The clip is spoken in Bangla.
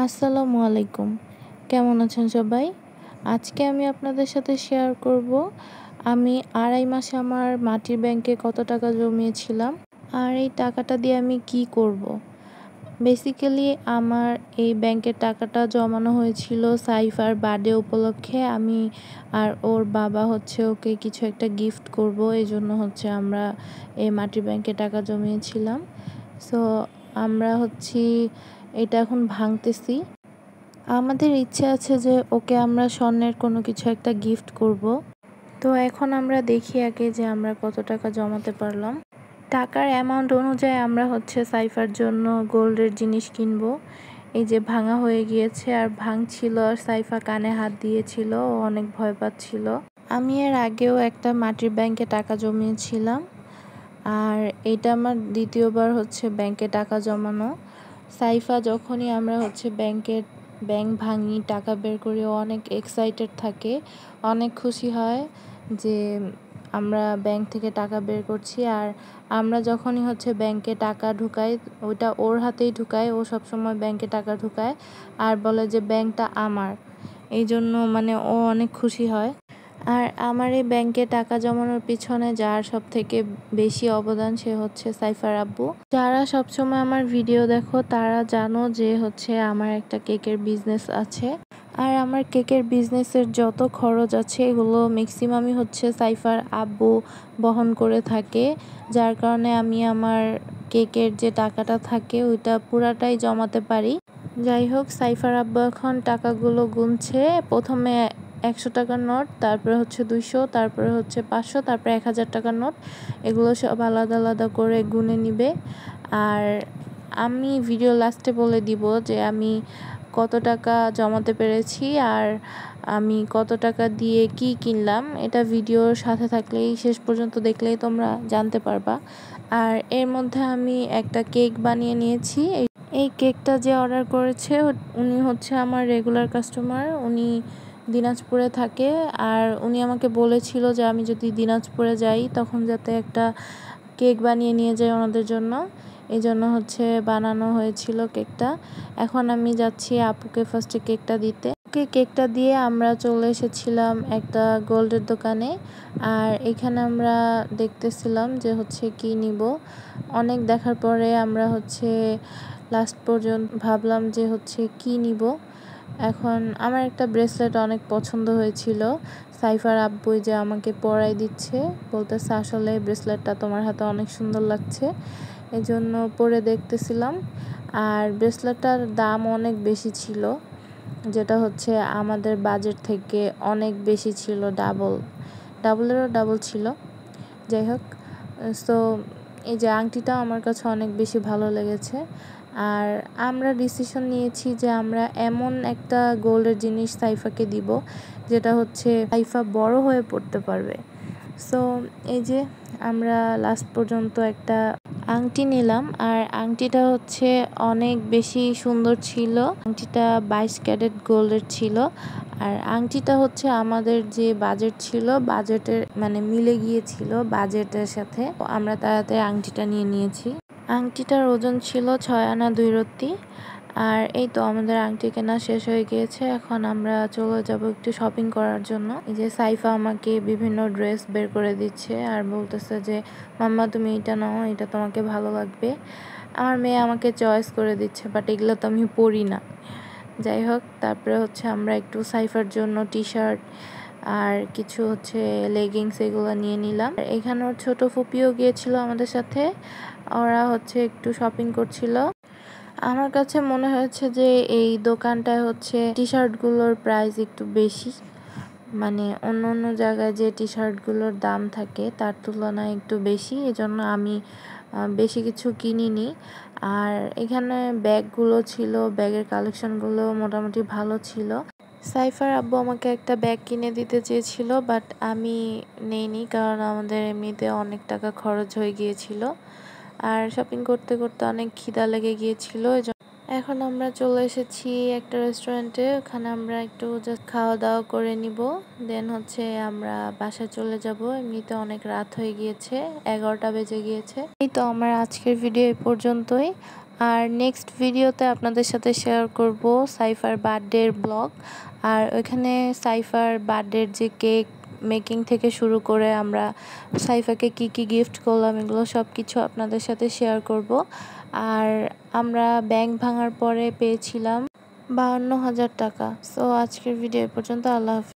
আসসালামু আলাইকুম। কেমন আছেন সবাই? আজকে আমি আপনাদের সাথে শেয়ার করব আমি ২.৫ মাসে আমার মাটির ব্যাংকে কত টাকা জমিয়েছিলাম। আর এই টাকাটা দিয়ে আমি কি করব? বেসিক্যালি আমার এই ব্যাংকের টাকাটা জমানো হয়েছিল সাইফার বার্থডে উপলক্ষে। আমি আর ওর বাবা ওকে কিছু একটা গিফট করব। এজন্য আমরা এই মাটির ব্যাংকে টাকা জমিয়েছিলাম। সো আমরা এটা এখন ভাঙতেছি। আমাদের ইচ্ছে আছে যে ওকে আমরা স্বর্ণের কোনো কিছু একটা গিফট করব। তো এখন আমরা দেখি আগে যে আমরা কত টাকা জমাতে পারলাম। টাকার অ্যামাউন্ট অনুযায়ী আমরা সাইফার জন্য গোল্ডের জিনিস কিনবো। এই যে ভাঙা হয়ে গিয়েছে আর ভাঙছিল, আর সাইফা কানে হাত দিয়েছিল, ও অনেক ভয় পাচ্ছিল। আমি এর আগেও একটা মাটির ব্যাংকে টাকা জমিয়েছিলাম, আর এটা আমার দ্বিতীয়বার ব্যাংকে টাকা জমানো। সাইফা যখনই আমরা ব্যাংক ভাঙি, টাকা বের করি, ও অনেক এক্সাইটেড থাকে, অনেক খুশি হয় যে আমরা ব্যাংক থেকে টাকা বের করছি। আর আমরা যখনই ব্যাংকে টাকা ঢুকাই, ওইটা ওর হাতেই ঢুকাই। ও সবসময় ব্যাংকে টাকা ঢুকায় আর বলে যে ব্যাংকটা আমার। এই জন্য ও অনেক খুশি হয়। আর আমার এই ব্যাংকে টাকা জমানোর পিছনে যার সব থেকে বেশি অবদান সে সাইফার আব্বু। যারা সবসময় আমার ভিডিও দেখো তারা জানো যে আমার একটা কেকের বিজনেস আছে। আর আমার কেকের বিজনেসের যত খরচ আছে এগুলো ম্যাক্সিমামই সাইফার আব্বু বহন করে থাকে। যার কারণে আমি আমার কেকের যে টাকাটা থাকে ওইটা পুরাটাই জমাতে পারি। যাই হোক, সাইফার আব্বু এখন টাকাগুলো গুনছে। প্রথমে 100 টাকার নোট, তারপরে 200, তারপরে 500, তারপরে 1000 টাকার নোট। এগুলো সব আলাদা আলাদা করে গুনে নিবে। আর আমি ভিডিও লাস্টে বলে দিব যে আমি কত টাকা জমাতে পেরেছি আর আমি কত টাকা দিয়ে কি কিনলাম। এটা ভিডিওর সাথে থাকলেই, শেষ পর্যন্ত দেখলেই তোমরা জানতে পারবা। আর এর মধ্যে আমি একটা কেক বানিয়ে নিয়েছি। এই কেকটা যে অর্ডার করেছে উনি আমার রেগুলার কাস্টমার। উনি দিনাজপুরে থাকে, আর উনি আমাকে বলেছিল যে আমি যদি দিনাজপুরে যাই তখন যাতে একটা কেক বানিয়ে নিয়ে যাই ওনাদের জন্য। এই জন্য বানানো হয়েছিল কেকটা। এখন আমি যাচ্ছি আপুকে ফার্স্টে কেকটা দিতে। কেকটা দিয়ে আমরা চলে এসেছিলাম একটা গোল্ডের দোকানে। আর এখানে আমরা দেখতেছিলাম যে কি নিব। অনেক দেখার পরে আমরা লাস্ট পর্যন্ত ভাবলাম যে কি নিব। এখন আমার একটা ব্রেসলেট অনেক পছন্দ হয়েছিল। সাইফার আব্বুই যে আমাকে পরাই দিচ্ছে, বলতেছে আসলে ব্রেসলেটটা তোমার হাতে অনেক সুন্দর লাগছে। এই জন্য পরে দেখতেছিলাম। আর ব্রেসলেটটার দাম অনেক বেশি ছিল, যেটা আমাদের বাজেট থেকে অনেক বেশি ছিল, ডাবলেরও ডাবল ছিল। যাই হোক, সো এই যে আংটিটা আমার কাছে অনেক বেশি ভালো লেগেছে। আর আমরা ডিসিশন নিয়েছি যে আমরা এমন একটা গোল্ডের জিনিস সাইফাকে দিব যেটা সাইফা বড় হয়ে পড়তে পারবে। সো এই যে আমরা লাস্ট পর্যন্ত একটা আংটি নিলাম। আর আংটিটা অনেক বেশি সুন্দর ছিল। আংটিটা 22 ক্যারেট গোল্ডের ছিল। আর আংটিটা আমাদের যে বাজেট ছিল, বাজেটের মিলে গিয়েছিল বাজেটের সাথে। আমরা তাড়াতাড়ি আংটিটা নিয়ে নিয়েছি। আংটিটার ওজন ছিল 6 আনা 2 রত্তি। আর এই তো আমাদের আংটি কেনা শেষ হয়ে গিয়েছে। এখন আমরা চলে যাব একটু শপিং করার জন্য। এই যে সাইফা আমাকে বিভিন্ন ড্রেস বের করে দিচ্ছে আর বলতেছে যে মাম্মা তুমি এটা নাও, এটা তোমাকে ভালো লাগবে। আমার মেয়ে আমাকে চয়েস করে দিচ্ছে, বাট এগুলো তো আমি পরি না। যাই হোক, তারপরে আমরা একটু সাইফার জন্য টি শার্ট আর কিছু লেগিংস এগুলো নিয়ে নিলাম। এখানে ওর ছোট ফুপিও গিয়েছিল আমাদের সাথে। ওরা একটু শপিং করছিল। আমার কাছে মনে হয়েছে যে এই দোকানটায় টি শার্টগুলোর প্রাইস একটু বেশি। অন্য অন্য জায়গায় যে টি শার্টগুলোর দাম থাকে তার তুলনায় একটু বেশি। এজন্য আমি বেশি কিছু কিনিনি। আর এখানে ব্যাগগুলো ছিল, ব্যাগের কালেকশনগুলো মোটামুটি ভালো ছিল। সাইফার আব্বু আমাকে একটা ব্যাগ কিনে দিতে চেয়েছিল, বাট আমি নেইনি, কারণ আমাদের এমনিতে অনেক টাকা খরচ হয়ে গিয়েছিল। আর শপিং করতে করতে অনেক খিদা লেগে গিয়েছিল। এখন আমরা চলে এসেছি একটা রেস্টুরেন্টে। ওখানে আমরা একটু জাস্ট খাওয়া দাওয়া করে নিব, দেন আমরা বাসায় চলে যাব। এমনিতে অনেক রাত হয়ে গিয়েছে, 11টা বেজে গিয়েছে। এই তো আমার আজকের ভিডিও এই পর্যন্তই। আর নেক্সট ভিডিওতে আপনাদের সাথে শেয়ার করব সাইফার বার্থডের ব্লগ। আর ওইখানে সাইফার বার্থডের যে কেক মেকিং থেকে শুরু করে আমরা সাইফাকে কি গিফট করলাম, এগুলো সব কিছু আপনাদের সাথে শেয়ার করব। আর আমরা ব্যাংক ভাঙার পরে পেয়েছিলাম 52,000 টাকা। সো আজকের ভিডিও এ পর্যন্ত। আল্লাহ হাফেজ।